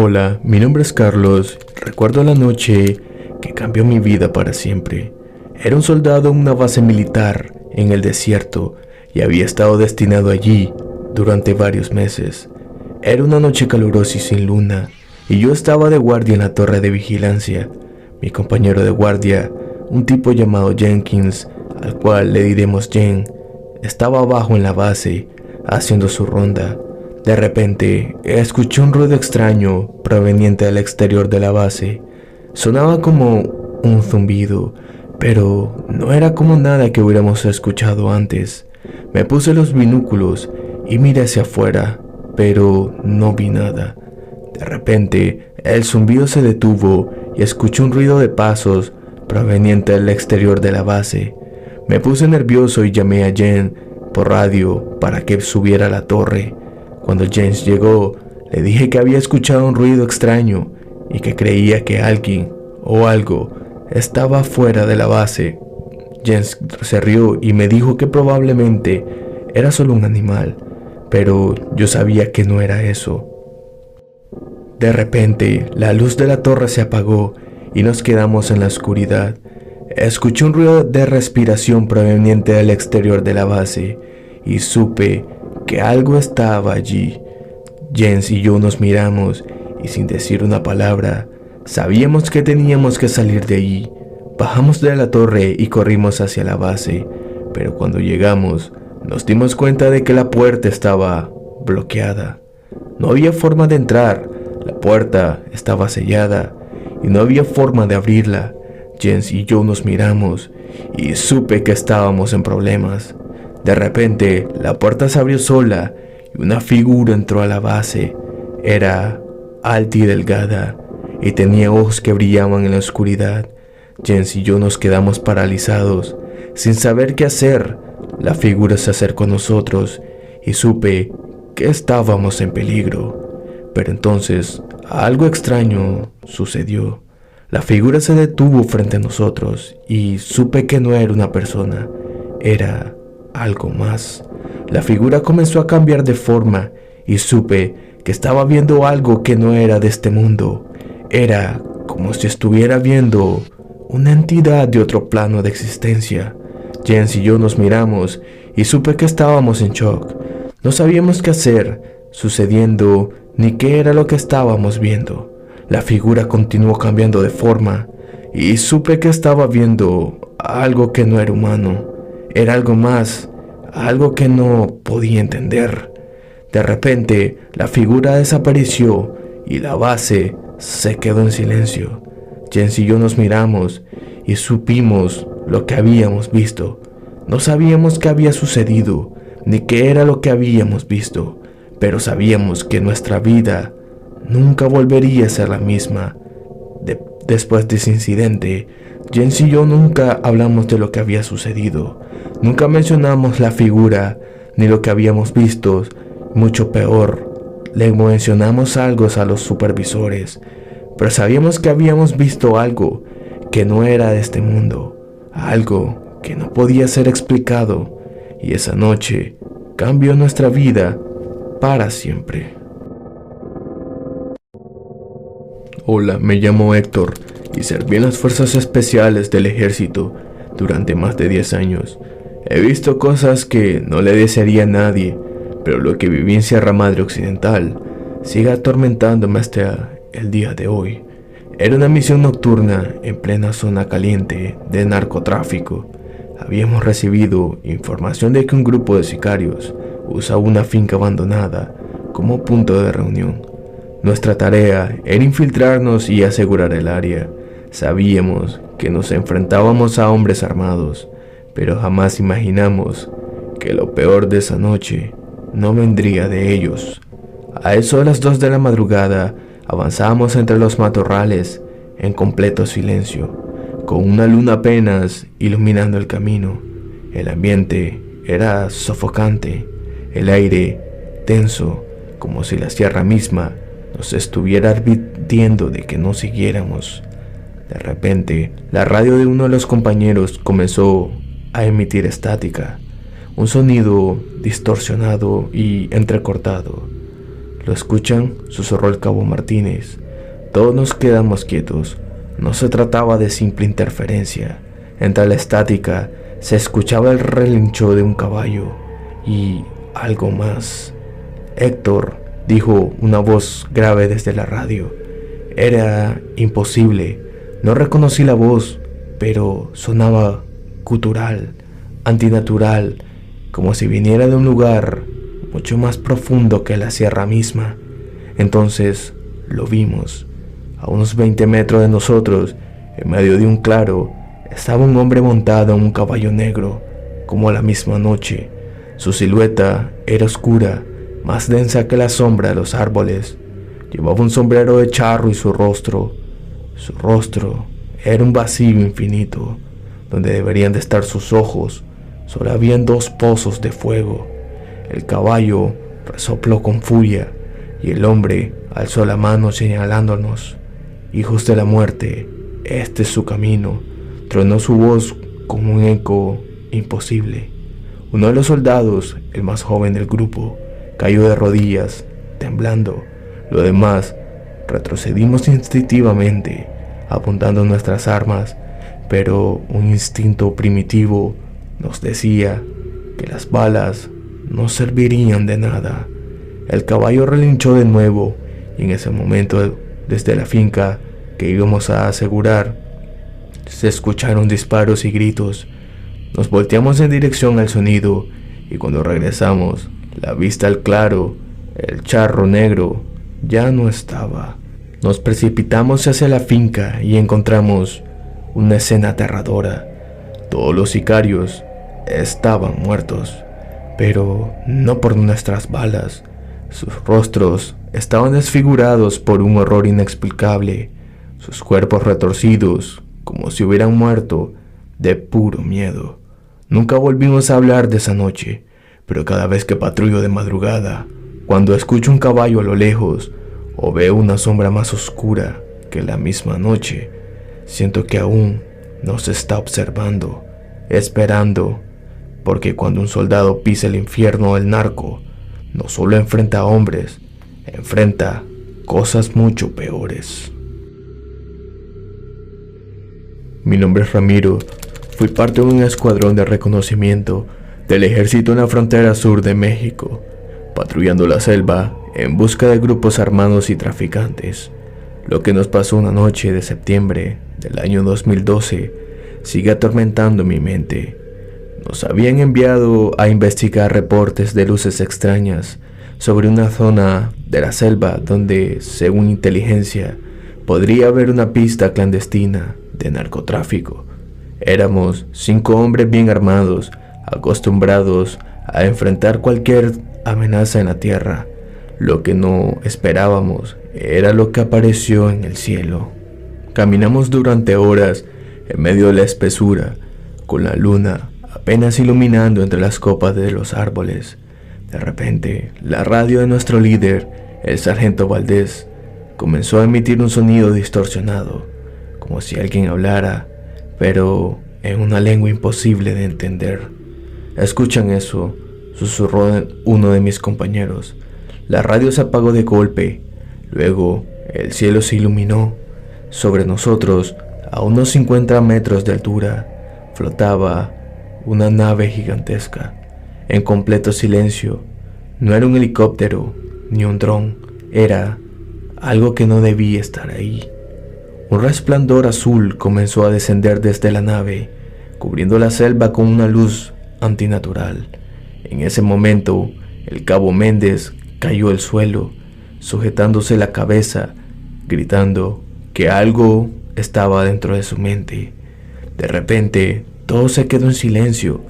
Hola, mi nombre es Carlos. Recuerdo la noche que cambió mi vida para siempre. Era un soldado en una base militar en el desierto y había estado destinado allí durante varios meses. Era una noche calurosa y sin luna, y yo estaba de guardia en la torre de vigilancia. Mi compañero de guardia, un tipo llamado Jenkins, al cual le diremos Jen, estaba abajo en la base, haciendo su ronda. De repente, escuché un ruido extraño proveniente del exterior de la base. Sonaba como un zumbido, pero no era como nada que hubiéramos escuchado antes. Me puse los binóculos y miré hacia afuera, pero no vi nada. De repente, el zumbido se detuvo y escuché un ruido de pasos proveniente del exterior de la base. Me puse nervioso y llamé a Jen por radio para que subiera a la torre. Cuando James llegó, le dije que había escuchado un ruido extraño y que creía que alguien o algo estaba fuera de la base. James se rió y me dijo que probablemente era solo un animal, pero yo sabía que no era eso. De repente, la luz de la torre se apagó y nos quedamos en la oscuridad. Escuché un ruido de respiración proveniente del exterior de la base y supe que algo estaba allí. Jens y yo nos miramos y sin decir una palabra, sabíamos que teníamos que salir de allí. Bajamos de la torre y corrimos hacia la base, pero cuando llegamos nos dimos cuenta de que la puerta estaba bloqueada. No había forma de entrar, la puerta estaba sellada y no había forma de abrirla. Jens y yo nos miramos y supe que estábamos en problemas. De repente, la puerta se abrió sola y una figura entró a la base. Era alta y delgada y tenía ojos que brillaban en la oscuridad. Jens y yo nos quedamos paralizados, sin saber qué hacer. La figura se acercó a nosotros y supe que estábamos en peligro. Pero entonces, algo extraño sucedió. La figura se detuvo frente a nosotros y supe que no era una persona, era algo más. La figura comenzó a cambiar de forma y supe que estaba viendo algo que no era de este mundo. Era como si estuviera viendo una entidad de otro plano de existencia. Jens y yo nos miramos y supe que estábamos en shock. No sabíamos qué hacer sucediendo ni qué era lo que estábamos viendo. La figura continuó cambiando de forma y supe que estaba viendo algo que no era humano. Era algo más, algo que no podía entender. De repente, la figura desapareció y la base se quedó en silencio. Jens y yo nos miramos y supimos lo que habíamos visto. No sabíamos qué había sucedido ni qué era lo que habíamos visto, pero sabíamos que nuestra vida nunca volvería a ser la misma. Después de ese incidente, Jens y yo nunca hablamos de lo que había sucedido. Nunca mencionamos la figura ni lo que habíamos visto. Mucho peor, le mencionamos algo a los supervisores, pero sabíamos que habíamos visto algo que no era de este mundo, algo que no podía ser explicado, y esa noche cambió nuestra vida para siempre. Hola, me llamo Héctor y serví en las fuerzas especiales del ejército durante más de 10 años. He visto cosas que no le desearía a nadie, pero lo que viví en Sierra Madre Occidental sigue atormentándome hasta el día de hoy. Era una misión nocturna en plena zona caliente de narcotráfico. Habíamos recibido información de que un grupo de sicarios usaba una finca abandonada como punto de reunión. Nuestra tarea era infiltrarnos y asegurar el área. Sabíamos que nos enfrentábamos a hombres armados, pero jamás imaginamos que lo peor de esa noche no vendría de ellos. A eso de las 2 de la madrugada avanzábamos entre los matorrales en completo silencio, con una luna apenas iluminando el camino. El ambiente era sofocante, el aire tenso, como si la sierra misma nos estuviera advirtiendo de que no siguiéramos. De repente, la radio de uno de los compañeros comenzó a emitir estática, un sonido distorsionado y entrecortado. ¿Lo escuchan?, susurró el cabo Martínez. Todos nos quedamos quietos. No se trataba de simple interferencia. Entre la estática se escuchaba el relincho de un caballo y algo más. Héctor, dijo una voz grave desde la radio. Era imposible. No reconocí la voz, pero sonaba gutural, antinatural, como si viniera de un lugar mucho más profundo que la sierra misma. Entonces lo vimos. A unos 20 metros de nosotros, en medio de un claro, estaba un hombre montado en un caballo negro, como la misma noche. Su silueta era oscura, más densa que la sombra de los árboles. Llevaba un sombrero de charro y su rostro era un vacío infinito, donde deberían de estar sus ojos. Solo habían 2 pozos de fuego. El caballo resopló con furia y el hombre alzó la mano señalándonos. Hijos de la muerte, este es su camino. Tronó su voz con un eco imposible. Uno de los soldados, el más joven del grupo, cayó de rodillas, temblando. Los demás retrocedimos instintivamente, apuntando nuestras armas, pero un instinto primitivo nos decía que las balas no servirían de nada. El caballo relinchó de nuevo y en ese momento, desde la finca que íbamos a asegurar, se escucharon disparos y gritos. Nos volteamos en dirección al sonido y cuando regresamos, la vista al claro, el charro negro ya no estaba. Nos precipitamos hacia la finca y encontramos una escena aterradora. Todos los sicarios estaban muertos, pero no por nuestras balas. Sus rostros estaban desfigurados por un horror inexplicable, sus cuerpos retorcidos como si hubieran muerto de puro miedo. Nunca volvimos a hablar de esa noche, pero cada vez que patrullo de madrugada, cuando escucho un caballo a lo lejos o veo una sombra más oscura que la misma noche, siento que aún nos está observando, esperando, porque cuando un soldado pisa el infierno del narco, no solo enfrenta a hombres, enfrenta cosas mucho peores. Mi nombre es Ramiro. Fui parte de un escuadrón de reconocimiento del ejército en la frontera sur de México, patrullando la selva en busca de grupos armados y traficantes. Lo que nos pasó una noche de septiembre del año 2012 sigue atormentando mi mente. Nos habían enviado a investigar reportes de luces extrañas sobre una zona de la selva donde, según inteligencia, podría haber una pista clandestina de narcotráfico. Éramos 5 hombres bien armados, acostumbrados a enfrentar cualquier amenaza en la tierra. Lo que no esperábamos era lo que apareció en el cielo. Caminamos durante horas en medio de la espesura, con la luna apenas iluminando entre las copas de los árboles. De repente, la radio de nuestro líder, el sargento Valdés, comenzó a emitir un sonido distorsionado, como si alguien hablara, pero en una lengua imposible de entender. ¿Escuchan eso?, susurró uno de mis compañeros. La radio se apagó de golpe. Luego, el cielo se iluminó. Sobre nosotros, a unos 50 metros de altura, flotaba una nave gigantesca, en completo silencio. No era un helicóptero, ni un dron. Era algo que no debía estar ahí. Un resplandor azul comenzó a descender desde la nave, cubriendo la selva con una luz antinatural. En ese momento, el cabo Méndez cayó al suelo, sujetándose la cabeza, gritando que algo estaba dentro de su mente. De repente, todo se quedó en silencio,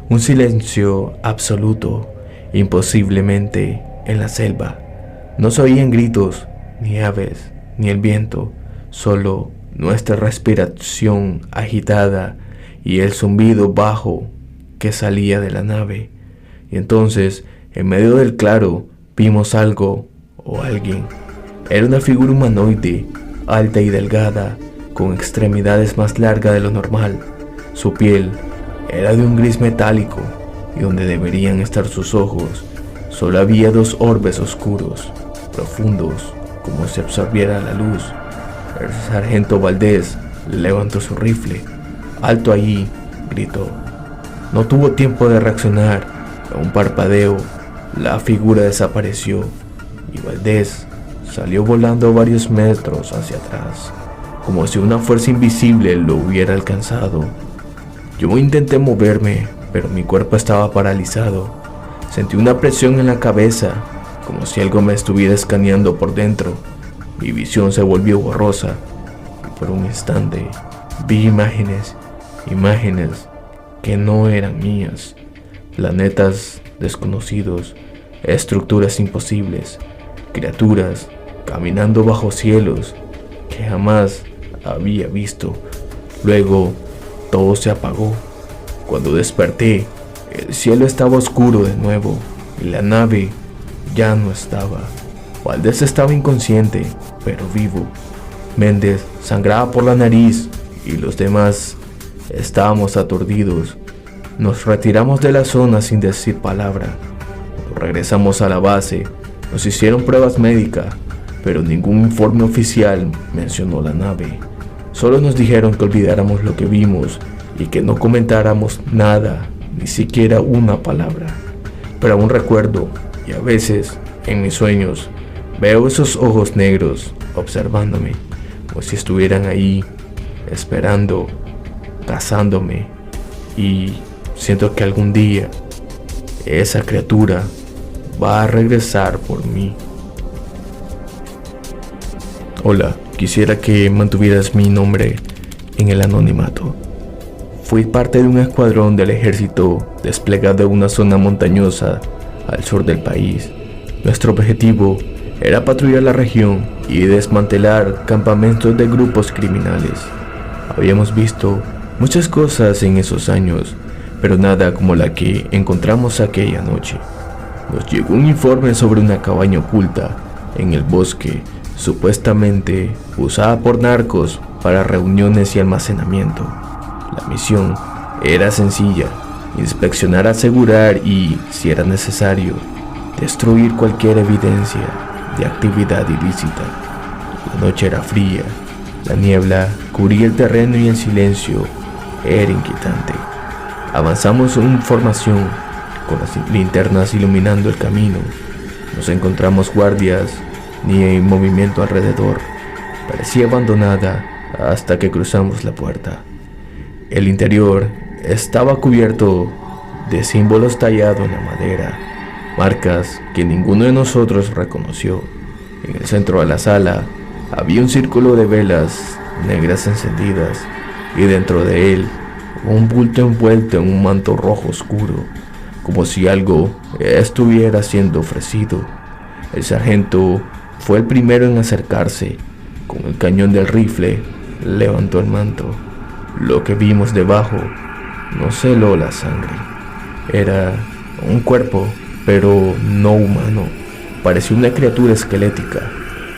un silencio absoluto, imposiblemente en la selva. No se oían gritos, ni aves, ni el viento, solo nuestra respiración agitada y el zumbido bajo que salía de la nave. Y entonces, en medio del claro, vimos algo o alguien. Era una figura humanoide, alta y delgada, con extremidades más largas de lo normal. Su piel era de un gris metálico, y donde deberían estar sus ojos, solo había 2 orbes oscuros. profundos, como si absorbiera la luz. El sargento Valdés levantó su rifle. «¡Alto ahí!», gritó. No tuvo tiempo de reaccionar. En un parpadeo, la figura desapareció y Valdés salió volando varios metros hacia atrás, como si una fuerza invisible lo hubiera alcanzado. Yo intenté moverme, pero mi cuerpo estaba paralizado. Sentí una presión en la cabeza, como si algo me estuviera escaneando por dentro. Mi visión se volvió borrosa y por un instante vi imágenes que no eran mías. Planetas desconocidos, estructuras imposibles, criaturas caminando bajo cielos que jamás había visto. Luego todo se apagó. Cuando desperté, el cielo estaba oscuro de nuevo y la nave ya no estaba. Valdés estaba inconsciente, pero vivo. Méndez sangraba por la nariz y los demás estábamos aturdidos. Nos retiramos de la zona sin decir palabra. Cuando regresamos a la base, nos hicieron pruebas médicas, pero ningún informe oficial mencionó la nave. Solo nos dijeron que olvidáramos lo que vimos y que no comentáramos nada, ni siquiera una palabra. Pero aún recuerdo, y a veces, en mis sueños, veo esos ojos negros observándome, como si estuvieran ahí, esperando, cazándome, y siento que algún día esa criatura va a regresar por mí. Hola, quisiera que mantuvieras mi nombre en el anonimato. Fui parte de un escuadrón del ejército desplegado en una zona montañosa al sur del país. Nuestro objetivo era patrullar la región y desmantelar campamentos de grupos criminales. Habíamos visto muchas cosas en esos años, pero nada como la que encontramos aquella noche. Nos llegó un informe sobre una cabaña oculta en el bosque, supuestamente usada por narcos para reuniones y almacenamiento. La misión era sencilla: inspeccionar, asegurar y, si era necesario, destruir cualquier evidencia de actividad ilícita. La noche era fría, la niebla cubría el terreno y el silencio era inquietante. Avanzamos en formación, con las linternas iluminando el camino. No encontramos guardias ni movimiento alrededor. Parecía abandonada hasta que cruzamos la puerta. El interior estaba cubierto de símbolos tallados en la madera, marcas que ninguno de nosotros reconoció. En el centro de la sala había un círculo de velas negras encendidas y dentro de él un bulto envuelto en un manto rojo oscuro, como si algo estuviera siendo ofrecido. El sargento fue el primero en acercarse. Con el cañón del rifle levantó el manto. Lo que vimos debajo nos heló la sangre. Era un cuerpo, pero no humano. Parecía una criatura esquelética,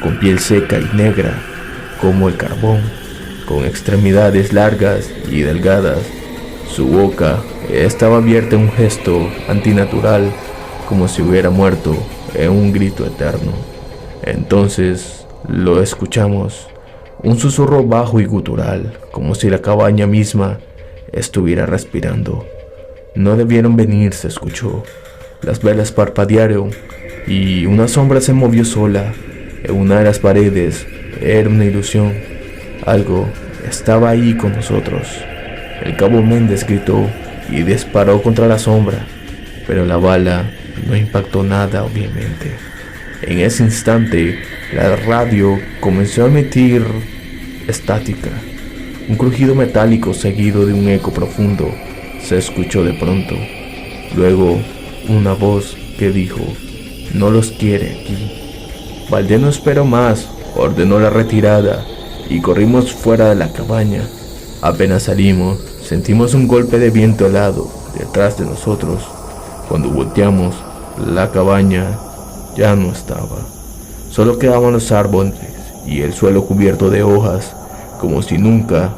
con piel seca y negra como el carbón, con extremidades largas y delgadas. Su boca estaba abierta en un gesto antinatural, como si hubiera muerto en un grito eterno. Entonces lo escuchamos, un susurro bajo y gutural, como si la cabaña misma estuviera respirando. No debieron venir, se escuchó. Las velas parpadearon y una sombra se movió sola en una de las paredes. Era una ilusión. Algo estaba ahí con nosotros. El cabo Méndez gritó y disparó contra la sombra, pero la bala no impactó nada, obviamente. En ese instante, la radio comenzó a emitir estática. Un crujido metálico seguido de un eco profundo se escuchó de pronto. Luego, una voz que dijo: «No los quiere aquí». Valdés no esperó más, ordenó la retirada y corrimos fuera de la cabaña. Apenas salimos, sentimos un golpe de viento helado detrás de nosotros. Cuando volteamos, la cabaña ya no estaba. Solo quedaban los árboles y el suelo cubierto de hojas, como si nunca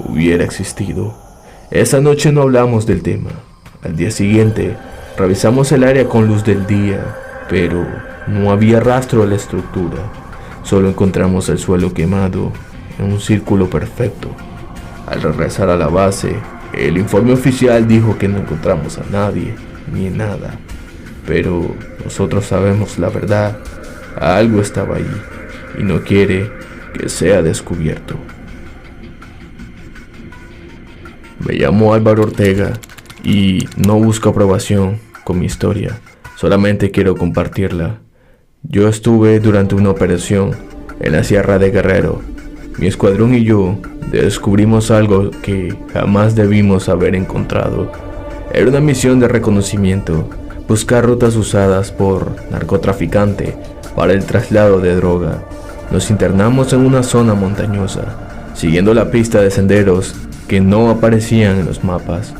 hubiera existido. Esa noche no hablamos del tema. Al día siguiente, revisamos el área con luz del día, pero No había rastro de la estructura, solo encontramos el suelo quemado en un círculo perfecto. Al regresar a la base, el informe oficial dijo que no encontramos a nadie ni nada, pero nosotros sabemos la verdad. Algo estaba ahí y no quiere que sea descubierto. Me llamo Álvaro Ortega y no busco aprobación con mi historia, solamente quiero compartirla. Yo estuve durante una operación en la Sierra de Guerrero. Mi escuadrón y yo descubrimos algo que jamás debimos haber encontrado. Era una misión de reconocimiento, buscar rutas usadas por narcotraficantes para el traslado de droga. Nos internamos en una zona montañosa, siguiendo la pista de senderos que no aparecían en los mapas.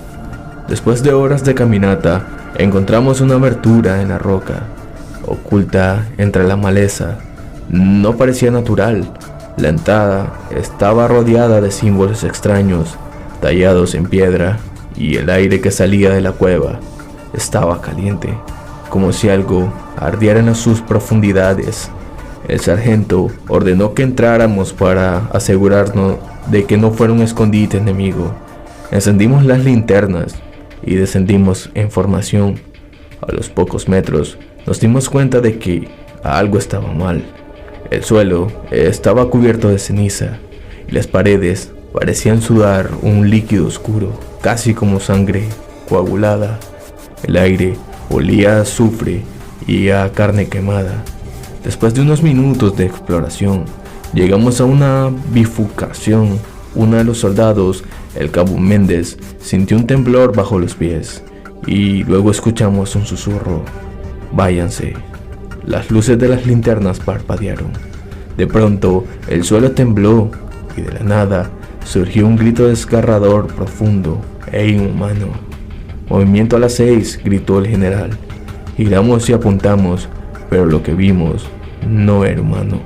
Después de horas de caminata, encontramos una abertura en la roca, oculta entre la maleza. No parecía natural. La entrada estaba rodeada de símbolos extraños, tallados en piedra, y el aire que salía de la cueva estaba caliente, como si algo ardiera en sus profundidades. El sargento ordenó que entráramos para asegurarnos de que no fuera un escondite enemigo. Encendimos las linternas y descendimos en formación. A los pocos metros nos dimos cuenta de que algo estaba mal. El suelo estaba cubierto de ceniza y las paredes parecían sudar un líquido oscuro, casi como sangre coagulada. El aire olía a azufre y a carne quemada. Después de unos minutos de exploración, llegamos a una bifurcación. Uno de los soldados, el cabo Méndez, sintió un temblor bajo los pies y luego escuchamos un susurro: váyanse. Las luces de las linternas parpadearon. De pronto, el suelo tembló y de la nada surgió un grito desgarrador, profundo e inhumano. Movimiento a las 6, gritó el general. Giramos y apuntamos, pero lo que vimos no era humano.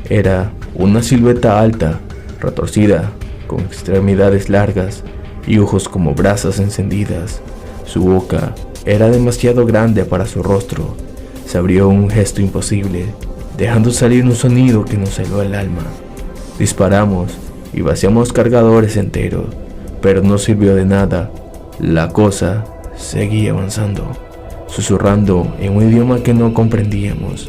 Era una silueta alta, retorcida, con extremidades largas y ojos como brasas encendidas. Su boca era demasiado grande para su rostro. Se abrió un gesto imposible, dejando salir un sonido que nos heló el alma. Disparamos y vaciamos cargadores enteros, pero no sirvió de nada. La cosa seguía avanzando, susurrando en un idioma que no comprendíamos.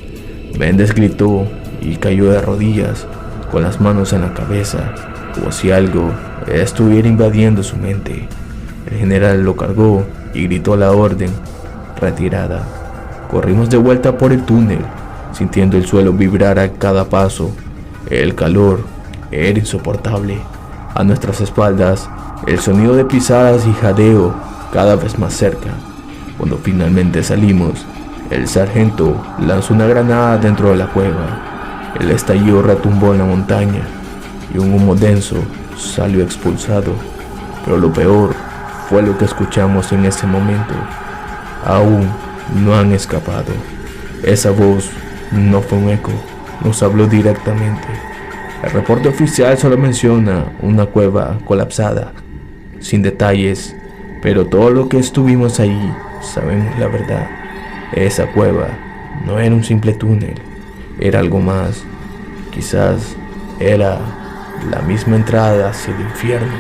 Méndez gritó y cayó de rodillas, con las manos en la cabeza, como si algo estuviera invadiendo su mente. El general lo cargó y gritó la orden: retirada. Corrimos de vuelta por el túnel, sintiendo el suelo vibrar a cada paso. El calor era insoportable. A nuestras espaldas, el sonido de pisadas y jadeo cada vez más cerca. Cuando finalmente salimos, el sargento lanzó una granada dentro de la cueva. El estallido retumbó en la montaña y un humo denso salió expulsado. Pero lo peor fue lo que escuchamos en ese momento. Aún no han escapado. Esa voz no fue un eco, nos habló directamente. El reporte oficial solo menciona una cueva colapsada, sin detalles, pero todo lo que estuvimos allí sabemos la verdad. Esa cueva no era un simple túnel, era algo más. Quizás era la misma entrada hacia el infierno.